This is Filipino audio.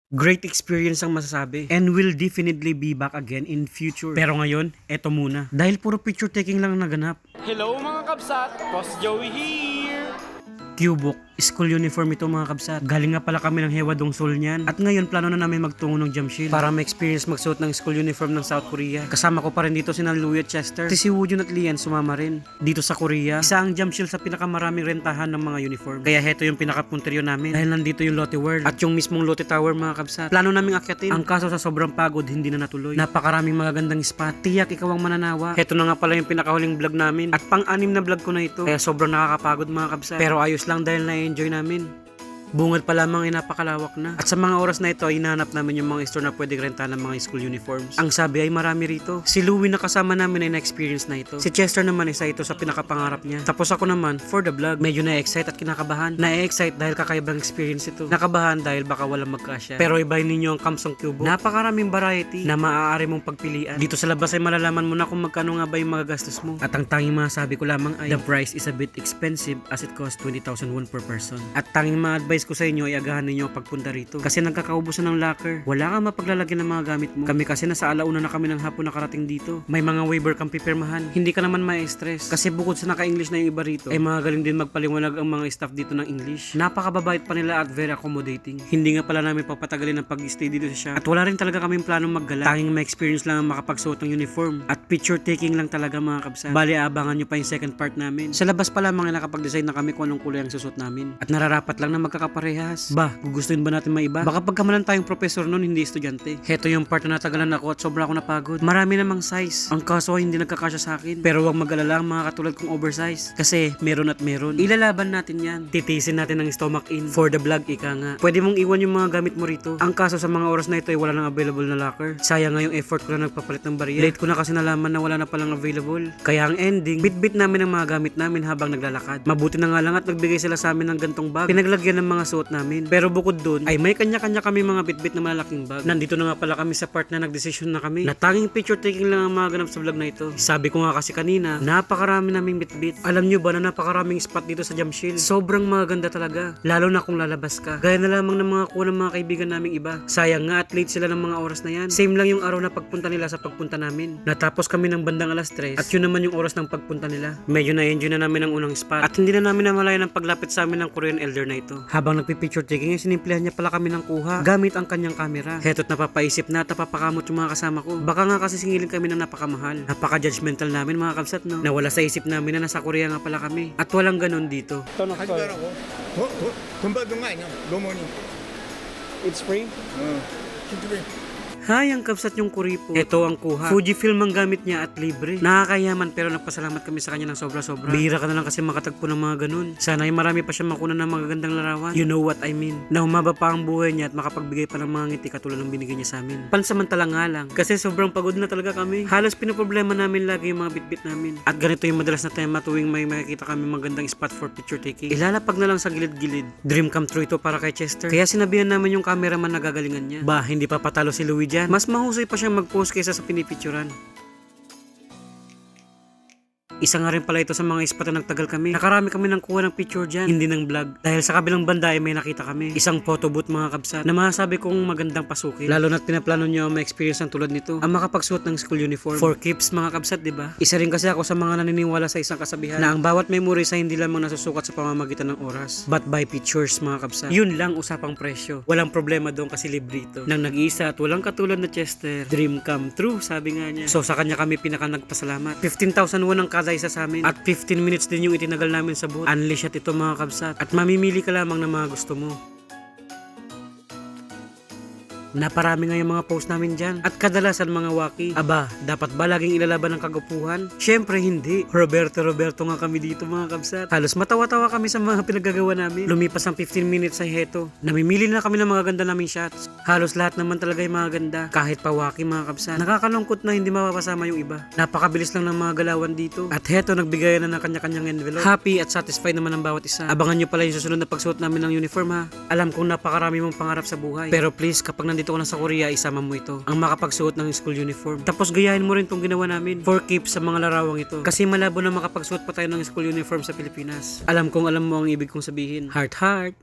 Great experience ang masasabi and will definitely be back again in future. Pero ngayon, eto muna. Dahil puro picture taking lang ang naganap. Hello mga kabsat, Boss Joey here! Cubok, school uniform ito mga kabsat. Galing nga pala kami ng Hewa Dong Seoul niyan. At ngayon plano na namin magtungo ng Jamsil para ma-experience magsuot ng school uniform ng South Korea. Kasama ko pa rin dito sina Louie at Chester. Si Woojun at Lian sumama rin. Dito sa Korea, isa ang Jamsil sa pinakamaraming rentahan ng mga uniform. Kaya heto yung pinakapunteryo namin. Dahil nandito yung Lotte World at yung mismong Lotte Tower mga kabsat. Plano naming akyatin. Ang kaso sa sobrang pagod, hindi na natuloy. Napakaraming magagandang spot. Tiyak ikaw ang mananawa. Heto na nga pala yung pinakahuling vlog namin. At pang-anim na vlog ko na ito. Kaya sobrang nakakapagod mga kabsat. Pero ayos lang dahil na-enjoy namin. Bungad pa lamang ay napakalawak na. At sa mga oras na ito ay hinahanap namin yung mga store na pwede rentahan ng mga school uniforms. Ang sabi ay marami rito. Si Louie na kasama namin ay na-experience na ito. Si Chester naman isa ito sa pinakapangarap niya. Tapos ako naman for the vlog. Medyo na-excite at kinakabahan. Na-excite dahil kakaibang experience ito. Nakabahan dahil baka walang magkasya. Pero ibahin ninyo ang Kamsong Cubo. Napakaraming variety na maaari mong pagpilian. Dito sa labas ay malalaman mo na kung magkano nga ba yung mga gastos mo. At ang tanging masasabi ko lamang ay the price is a bit expensive as it costs 20,000 won per person. At tanging ma-advise ko sa inyo ay agahan ninyo ang pagpunta rito kasi nagkakaubusan ng locker. Wala kang mapaglalagyan ng mga gamit mo. Kami kasi nasa alauna na kami ng hapon nakarating dito. May mga waiver kang pipirmahan. Hindi ka naman ma-stress kasi bukod sa naka-English na yung iba rito ay magaling din magpaliwanag ang mga staff dito ng English. Napakababait pa nila at very accommodating. Hindi nga pala namin papatagalin ang pag-stay dito sa shop at wala rin talaga kaming planong maggala. Tanging ma-experience lang ang makapagsuot ng uniform at picture taking lang talaga mga kabsat. Bali abangan nyo pa yung second part namin. Sa labas pa lamang ay nakapag-decide na kami kung anong kulay ang susuot namin at nararapat lang na magkakapareha. Ba, gugustuhin ba natin maiba? Baka pagkamalan tayong professor noon, hindi estudyante. Heto yung part na natagalan ako at sobra ako napagod. Marami namang size. Ang kaso ay hindi nagkakasya sa akin. Pero huwag mag-alala ang mga katulad kong oversize. Kasi meron at meron. Ilalaban natin yan. Titisin natin ang stomach in. For the vlog, ika nga. Pwede mong iwan yung mga gamit mo rito. Ang kaso sa mga oras na ito ay wala nang available na locker. Sayang nga yung effort ko na nagpapalit ng barya. Late ko na kasi nalaman na wala na palang available. Kaya ang ending, bit-bit namin ang mga gamit namin habang naglalakad. Mabuti na nga lang at nagbigay sila sa amin ng gantong bag. Pinaglagyan ng mga suot namin. Pero bukod doon, ay may kanya-kanya kami mga bitbit na malalaking bag. Nandito na nga pala kami sa part na nagdesisyon na kami na tanging picture taking lang ang mga ganap sa vlog na ito. Sabi ko nga kasi kanina, napakarami naming bitbit. Alam nyo ba na napakaraming spot dito sa Jamsil? Sobrang maganda talaga. Lalo na kung lalabas ka. Gaya na lamang ng mga kuha ng mga kaibigan naming iba. Sayang nga at late sila ng mga oras na yan. Same lang yung araw na pagpunta nila sa pagpunta namin. Natapos kami ng bandang alas 3 at yun naman yung oras ng pagpunta nila. Medyo na-enjoy na namin ang unang spot at hindi na namin namalayan ang paglapit sa amin ng Korean elder na ito. Habang nagpipicture taking ay sinimplihan niya pala kami ng kuha gamit ang kanyang camera. Heto't napapaisip na at napapakamot yung mga kasama ko. Baka nga kasi singilin kami na napakamahal. Napaka-judgmental namin mga kabsat no. Nawala sa isip namin na nasa Korea nga pala kami. At walang ganun dito. 하지 말라고. 돈 받은 거 아니야? 로머니. It's free? 힌트비. Hay, ang kabsat yung kuripo. Ito ang kuha. Fujifilm ang gamit niya at libre. Nakakayaman pero nagpasalamat kami sa kanya ng sobra-sobra. Bihira ka na lang kasi makatagpo ng mga ganun. Sana ay marami pa siya makunan ng magagandang larawan. You know what I mean. Na humaba pa ang buhay niya at makapagbigay pa ng mga ngiti katulad ng binigay niya sa amin. Pansamantala nga lang. Kasi sobrang pagod na talaga kami. Halos pinoproblema namin lagi yung mga bitbit namin. At ganito yung madalas na tema tuwing may makikita kami magandang spot for picture taking. Ilalapag na lang sa gilid-gilid. Dream come true ito para kay Chester. Kaya sinabihan namin yung cameraman na gagalingan niya. Ba, hindi pa patalo si Louie dyan. Mas mahusay pa siyang mag-post kaysa sa pinipicturan. Isa nga rin pala ito sa mga spot na nagtagal kami. Nakarami kami ng kuha ng picture dyan, hindi ng vlog. Dahil sa kabilang banda ay may nakita kami. Isang photo booth mga kabsat na masasabi kong magandang pasukin. Lalo na't pinaplano nyo ang ma-experience ng tulad nito. Ang makapagsuot ng school uniform. For keeps mga kabsat, diba? Isa rin kasi ako sa mga naniniwala sa isang kasabihan na ang bawat memories ay hindi lamang nasusukat sa pamamagitan ng oras, but by pictures mga kabsat. Yun lang usapang presyo. Walang problema doon kasi libre ito. Nang nag-iisa at walang katulad na Chester. Dream come true, sabi nga niya. So sa kanya kami pinaka nagpasalamat. 15,000 won ang kada isa sa amin. At 15 minutes din yung itinagal namin sa booth. Unleash at ito mga kabsat. At mamimili ka lamang ng mga gusto mo. Naparami nga yung mga post namin dyan. At kadalasan mga waki. Aba, dapat ba laging ilalaban ng kagupuhan? Syempre hindi. Roberto nga kami dito mga kabsat. Halos matawa-tawa kami sa mga pinagagawa namin. Lumipas ang 15 minutes ay heto. Namimili na kami ng mga ganda naming shots. Halos lahat naman talaga yung mga ganda. Kahit pa waki mga kabsat. Nakakalungkot na hindi mapapasama yung iba. Napakabilis lang ng mga galawan dito. At heto, nagbigayan na ng kanya-kanyang envelope. Happy at satisfied naman ang bawat isa. Abangan nyo pala yung susunod na pagsuot namin ng uniform ha. Alam kong napakarami mong pangarap sa buhay. Pero please, kapag nandito ka na sa Korea, isama mo ito. Ang makapagsuot ng school uniform. Tapos gayahin mo rin itong ginawa namin. For keeps sa mga larawang ito. Kasi malabo na makapagsuot pa tayo ng school uniform sa Pilipinas. Alam kong alam mo ang ibig kong sabihin. Heart heart.